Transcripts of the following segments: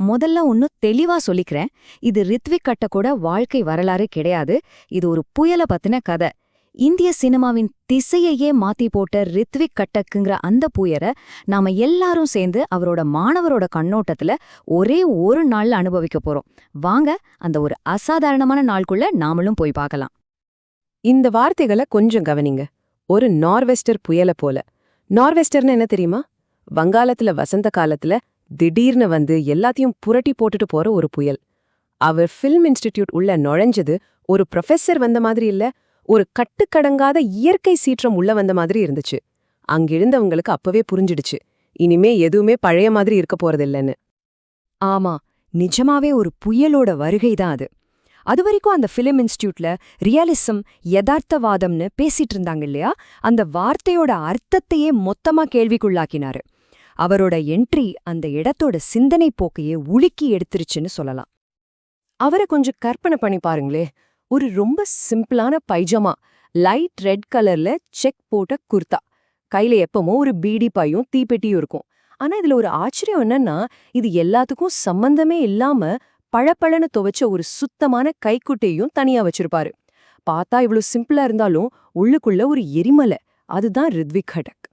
முதல்ல ஒன்னு தெளிவா சொல்லிக்கிறேன். இது ரித்விக் கட்டகோட வாழ்க்கை வரலாறு கிடையாது. இது ஒரு புயல பத்தின கதை. இந்திய சினிமாவின் திசையையே மாத்தி போட்ட ரித்விக் கட்டக்குங்கிற அந்த புயலை நாம எல்லாரும் சேர்ந்து அவரோட மாணவரோட கண்ணோட்டத்துல ஒரே ஒரு நாள்ல அனுபவிக்க போறோம். வாங்க அந்த ஒரு அசாதாரணமான நாளுக்குள்ள நாமளும் போய் பார்க்கலாம். இந்த வார்த்தைகளை கொஞ்சம் கவனிங்க. ஒரு நார்வெஸ்டர் புயல போல. நார்வெஸ்டர்னு என்ன தெரியுமா? வங்காளத்துல வசந்த காலத்துல திடீர்னு வந்து எல்லாத்தையும் புரட்டி போட்டுட்டு போற ஒரு புயல். அவர் ஃபில்ம் இன்ஸ்டிடியூட் உள்ள நுழைஞ்சது ஒரு ப்ரொஃபஸர் வந்த மாதிரி இல்ல, ஒரு கட்டுக்கடங்காத இயற்கை சீற்றம் உள்ள வந்த மாதிரி இருந்துச்சு. அங்கிருந்தவங்களுக்கு அப்பவே புரிஞ்சிடுச்சு, இனிமே எதுவுமே பழைய மாதிரி இருக்க போறதில்லன்னு. ஆமா, நிஜமாவே ஒரு புயலோட வருகைதான் அது. அதுவரைக்கும் அந்த ஃபிலிம் இன்ஸ்டியூட்ல ரியலிசம், யதார்த்தவாதம்னு பேசிட்டு இருந்தாங்க இல்லையா? அந்த வார்த்தையோட அர்த்தத்தையே மொத்தமா கேள்விக்குள்ளாக்கினாரு. அவரோட என்ட்ரி அந்த இடத்தோட சிந்தனை போக்கையே உலுக்கி எடுத்துருச்சுன்னு சொல்லலாம். அவரை கொஞ்சம் கற்பனை பண்ணி பாருங்களே. ஒரு ரொம்ப சிம்பிளான பைஜமா, லைட் ரெட் கலர்ல செக் போட்ட குர்தா, கையில எப்பமோ ஒரு பீடி பையும் தீப்பெட்டியும் இருக்கும். ஆனா இதுல ஒரு ஆச்சரியம் என்னன்னா, இது எல்லாத்துக்கும் சம்பந்தமே இல்லாம பளபளன்னு துவைச்ச ஒரு சுத்தமான கைக்குட்டையும் தனியா வச்சிருப்பாரு. பார்த்தா இவ்வளவு சிம்பிளா இருந்தாலும் உள்ளுக்குள்ள ஒரு எரிமலை. அதுதான் ரித்விக் கட்டக்.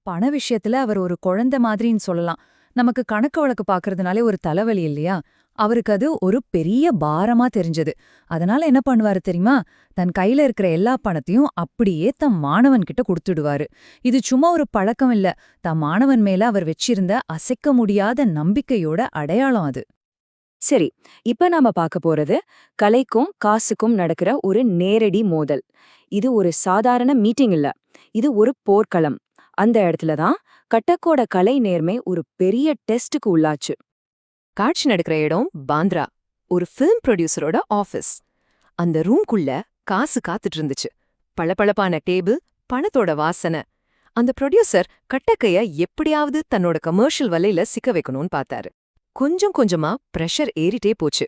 பண விஷயத்துல அவர் ஒரு குழந்தை மாதிரின்னு சொல்லலாம். நமக்கு கணக்கு வழக்கு பாக்குறதுனாலே ஒரு தலைவலி இல்லையா? அவருக்கு அது ஒரு பெரிய பாரமா தெரிஞ்சது. அதனால என்ன பண்ணுவாரு தெரியுமா? தன் கையில இருக்கிற எல்லா பணத்தையும் அப்படியே தம் மாணவன் கிட்ட கொடுத்துடுவாரு. இது சும்மா ஒரு பழக்கம் இல்ல, தம் மாணவன் மேல அவர் வச்சிருந்த அசைக்க முடியாத நம்பிக்கையோட அடையாளம் அது. சரி, இப்ப நாம பார்க்க போறது கலைக்கும் காசுக்கும் நடக்கிற ஒரு நேரடி மோதல். இது ஒரு சாதாரண மீட்டிங் இல்ல, இது ஒரு போர்க்களம். அந்த இடத்துல தான் கட்டக்கோட கலை நேர்மை ஒரு பெரிய டெஸ்டுக்கு உள்ளாச்சு. காட்சி நடக்கிற இடம் பாந்த்ரா, ஒரு ஃபிலிம் ப்ரொடியூசரோட ஆஃபீஸ். அந்த ரூம்குள்ள காசு காத்துட்டு இருந்துச்சு. பளபளப்பான டேபிள், பணத்தோட வாசனை. அந்த ப்ரொடியூசர் கட்டக்கைய எப்படியாவது தன்னோட கமர்ஷியல் வலையில சிக்க வைக்கணும்னு பார்த்தாரு. கொஞ்சம் கொஞ்சமா பிரஷர் ஏறிட்டே போச்சு.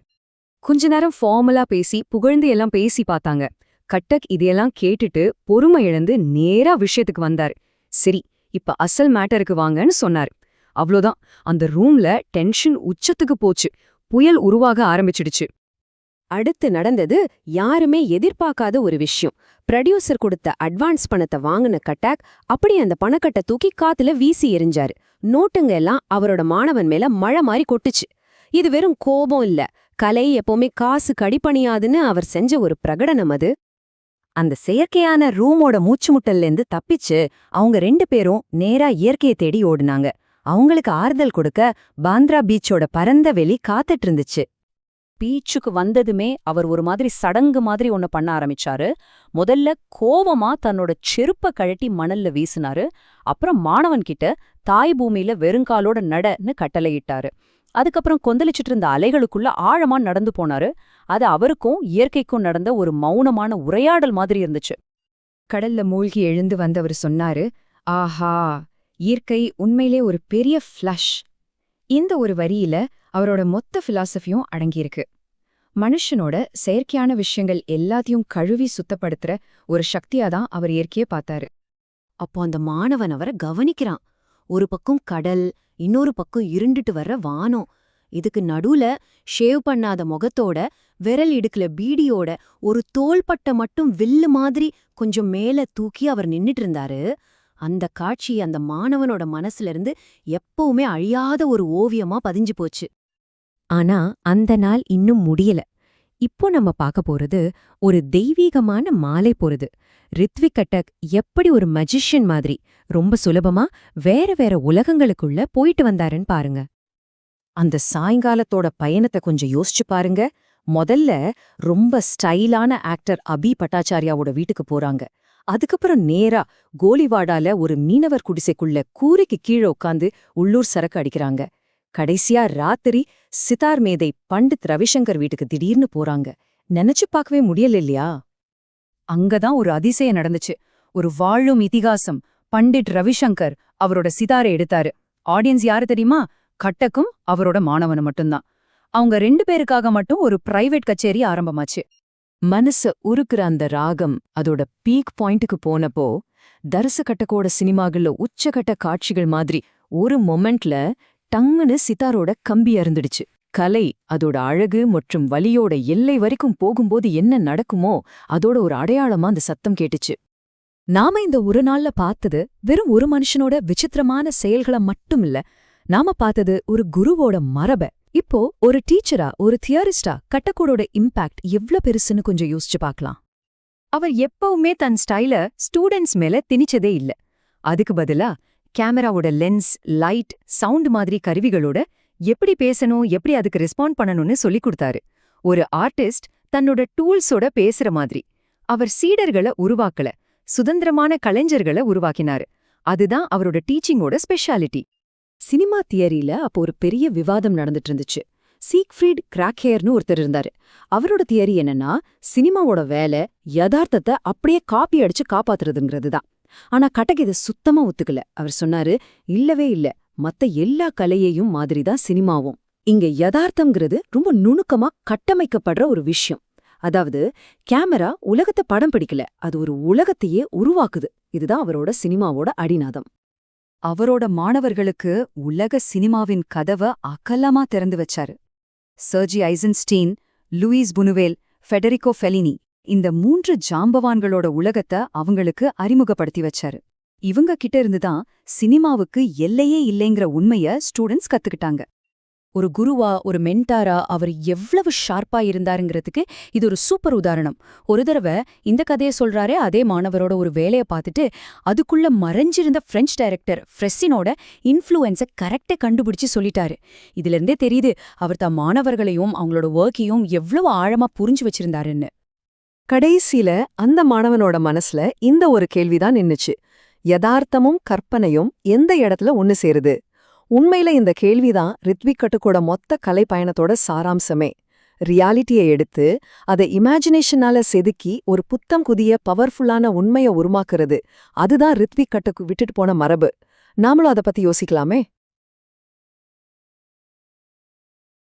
கொஞ்ச நேரம் ஃபார்மலா பேசி புகழ்ந்து எல்லாம் பேசி பார்த்தாங்க. கட்டக் இதையெல்லாம் கேட்டுட்டு பொறுமை இழந்து நேரா விஷயத்துக்கு வந்தாரு. சரி, இப்ப அசல் மேட்டருக்கு வாங்கன்னு சொன்னாரு. அவ்வளோதான், அந்த ரூம்ல டென்ஷன் உச்சத்துக்கு போச்சு. புயல் உருவாக ஆரம்பிச்சிடுச்சு. அடுத்து நடந்தது யாருமே எதிர்பார்க்காத ஒரு விஷயம். ப்ரொடியூசர் கொடுத்த அட்வான்ஸ் பணத்தை வாங்கின கட்டாக் அப்படி அந்த பணக்கட்டை தூக்கி காத்துல வீசி எறிஞ்சாரு. நோட்டுங்க எல்லாம் அவரோட மாணவன் மேல மழை மாதிரி கொட்டுச்சு. இது வெறும் கோபம் இல்ல, கலை எப்பவுமே காசு கடிப்பணியாதுன்னு அவர் செஞ்ச ஒரு பிரகடனம் அது. அந்த செயற்கையான ரூமோட மூச்சுமுட்டல்லேருந்து தப்பிச்சு அவங்க 2 பேரும் நேரா இயற்கையை தேடி ஓடுனாங்க. அவங்களுக்கு ஆறுதல் கொடுக்க பாந்த்ரா பீச்சோட பரந்த வெளி காத்துட்டு இருந்துச்சு. பீச்சுக்கு வந்ததுமே அவர் ஒரு மாதிரி சடங்கு மாதிரி ஒன்னு பண்ண ஆரம்பிச்சாரு. முதல்ல கோவமா தன்னோட செருப்ப கழட்டி மணல்ல வீசினாரு. அப்புறம் மாணவன் கிட்ட தாய் பூமியில வெறுங்காலோட நடன்னு கட்டளையிட்டாரு. அதுக்கப்புறம் கொந்தளிச்சிட்டு இருந்த அலைகளுக்குள்ள ஆழமா நடந்து போனாரு. அது அவருக்கும் இயற்கைக்கும் நடந்த ஒரு மௌனமான உரையாடல் மாதிரி இருந்துச்சு. கடல்ல மூழ்கி எழுந்து வந்தவர் சொன்னாரு, ஆஹா, இயற்கை உண்மையிலே ஒரு பெரிய ஃப்ளஷ். இந்த ஒரு வரியில அவரோட மொத்த பிலாசபியும் அடங்கியிருக்கு. மனுஷனோட செயற்கையான விஷயங்கள் எல்லாத்தையும் கழுவி சுத்தப்படுத்துற ஒரு சக்தியாதான் அவர் இயற்கையை பார்த்தாரு. அப்போ அந்த மாணவன் அவரை கவனிக்கிறான். ஒரு பக்கம் கடல், இன்னொரு பக்கம் இருண்டுட்டு வர்ற வானம். இதுக்கு நடுவுல ஷேவ் பண்ணாத முகத்தோட, விரல் இடுக்குல பீடியோட, ஒரு தோள்பட்டை மட்டும் வில்லு மாதிரி கொஞ்சம் மேல தூக்கி அவர் நின்னுட்டு இருந்தாரு. அந்த காட்சி அந்த மாணவனோட மனசுல இருந்து எப்பவுமே அழியாத ஒரு ஓவியமா பதிஞ்சு போச்சு. ஆனா அந்த நாள் இன்னும் முடியல. இப்போ நம்ம பார்க்க போறது ஒரு தெய்வீகமான மாலை போறது. ரித்விக் கட்டக் எப்படி ஒரு மஜிஷியன் மாதிரி ரொம்ப சுலபமா வேற வேற உலகங்களுக்குள்ள போயிட்டு வந்தாருன்னு பாருங்க. அந்த சாயங்காலத்தோட பயணத்தை கொஞ்சம் யோசிச்சு பாருங்க. முதல்ல ரொம்ப ஸ்டைலான ஆக்டர் அபி பட்டாச்சாரியாவோட வீட்டுக்கு போறாங்க. அதுக்கப்புறம் நேரா கோலிவாடால ஒரு மீனவர் குடிசைக்குள்ள கூரைக்கு கீழே உட்காந்து உள்ளூர் சரக்கு அடிக்கிறாங்க. கடைசியா ராத்திரி சிதார் மேதை பண்டித் ரவிசங்கர் வீட்டுக்கு திடீர்னு போறாங்க. நினைச்சு பார்க்கவே முடியல இல்லையா? அங்கதான் ஒரு அதிசயம் நடந்துச்சு. ஒரு வாழும் இதிகாசம். பண்டிட் ரவிசங்கர் அவரோட சிதாரை எடுத்தாரு. ஆடியன்ஸ் யாரு தெரியுமா? கட்டக்கும் அவரோட மாணவனும் மட்டும்தான். அவங்க 2 பேருக்காக மட்டும் ஒரு பிரைவேட் கச்சேரி ஆரம்பமாச்சு. மனச உருக்குற அந்த ராகம் அதோட பீக் பாயிண்ட்டுக்கு போனப்போ, தரிசு கட்டக்கோட சினிமாகள்ல உச்சகட்ட காட்சிகள் மாதிரி ஒரு மொமெண்ட்ல டங்குன்னு சித்தாரோட கம்பி அறுந்துடுச்சு. கலை அதோட அழகு மற்றும் வலியோட எல்லை வரைக்கும் போகும்போது என்ன நடக்குமோ அதோட ஒரு அடையாளமா அந்த சத்தம் கேட்டுச்சு. நாம இந்த ஒரு நாள்ல பார்த்தது வெறும் ஒரு மனுஷனோட விசித்திரமான செயல்களை மட்டும் இல்ல, நாம பார்த்தது ஒரு குருவோட மரப. இப்போ ஒரு டீச்சரா, ஒரு தியரிஸ்டா கட்டக்கூடோட இம்பாக்ட் எவ்ளோ பெருசுன்னு கொஞ்சம் யோசிச்சு பார்க்கலாம். அவர் எப்பவுமே தன் ஸ்டைல ஸ்டூடெண்ட்ஸ் மேல திணிச்சதே இல்ல. அதுக்கு பதிலா கேமராவோட லென்ஸ், லைட், சவுண்ட் மாதிரி கருவிகளோட எப்படி பேசணும், எப்படி அதுக்கு ரெஸ்பாண்ட் பண்ணணும்னு சொல்லிக் கொடுத்தாரு. ஒரு ஆர்டிஸ்ட் தன்னோட டூல்ஸோட பேசுற மாதிரி. அவர் சீடர்களை உருவாக்கல, சுதந்திரமான கலைஞர்களை உருவாக்கினாரு. அதுதான் அவரோட டீச்சிங்கோட ஸ்பெஷாலிட்டி. சினிமா தியரியில அப்போ ஒரு பெரிய விவாதம் நடந்துட்டு இருந்துச்சு. சீக்ஃப்ரீட் கிராக்ஹேர்னு ஒருத்தர் இருந்தாரு. அவரோட தியரி என்னன்னா, சினிமாவோட வேலை யதார்த்தத்தை அப்படியே காப்பி அடிச்சு காப்பாத்துறதுங்கிறது தான். ஆனா கட்டக் இதை சுத்தமா ஒத்துக்கல. அவர் சொன்னாரு, இல்லவே இல்ல, மத்த எல்லா கலையையும் மாதிரிதான் சினிமாவும். இங்க யதார்த்தம்ங்கிறது ரொம்ப நுணுக்கமா கட்டமைக்கப்படுற ஒரு விஷயம். அதாவது கேமரா உலகத்தை படம் பிடிக்கல, அது ஒரு உலகத்தையே உருவாக்குது. இதுதான் அவரோட சினிமாவோட அடிநாதம். அவரோட மாணவர்களுக்கு உலக சினிமாவின் கதவை அகலமா திறந்து வச்சாரு. சர்ஜி ஐசன்ஸ்டீன், லூயிஸ் புனுவேல், ஃபெடரிகோ ஃபெலினி, இந்த 3 ஜாம்பவான்களோட உலகத்தை அவங்களுக்கு அறிமுகப்படுத்தி வச்சாரு. இவங்க கிட்ட இருந்துதான் சினிமாவுக்கு எல்லையே இல்லைங்கிற உண்மைய ஸ்டூடெண்ட்ஸ் கத்துக்கிட்டாங்க. ஒரு குருவா, ஒரு மென்டாரா அவர் எவ்வளவு ஷார்ப்பா இருந்தாருங்கிறதுக்கு இது ஒரு சூப்பர் உதாரணம். ஒரு தடவை இந்த கதையை சொல்றாரே அதே மாணவரோட ஒரு வேலையை பார்த்துட்டு அதுக்குள்ள மறைஞ்சிருந்த பிரெஞ்சு டைரக்டர் ஃப்ரெஸ்ஸினோட இன்ஃப்ளூயன்ஸை கரெக்டா கண்டுபிடிச்சு சொல்லிட்டாரு. இதுல இருந்தே தெரியுது அவர் தான் மாணவர்களையும் அவங்களோட ஒர்க்கையும் எவ்வளவு ஆழமா புரிஞ்சு வச்சிருந்தாருன்னு. கடைசியில அந்த மாணவனோட மனசுல இந்த ஒரு கேள்விதான் நின்னுச்சு. யதார்த்தமும் கற்பனையும் எந்த இடத்துல ஒன்னு சேருது? உண்மையில இந்த கேள்விதான் ரித்விக் கட்டுக்கோட மொத்த கலை பயணத்தோட சாராம்சமே. ரியாலிட்டியை எடுத்து அதை இமேஜினேஷனால செதுக்கி ஒரு புத்தம் புதிய பவர்ஃபுல்லான உண்மையை உருமாக்குறது, அதுதான் ரித்விக் கட்டுக்கு விட்டுட்டு போன மரபு. நாமளும் அதை பத்தி யோசிக்கலாமே.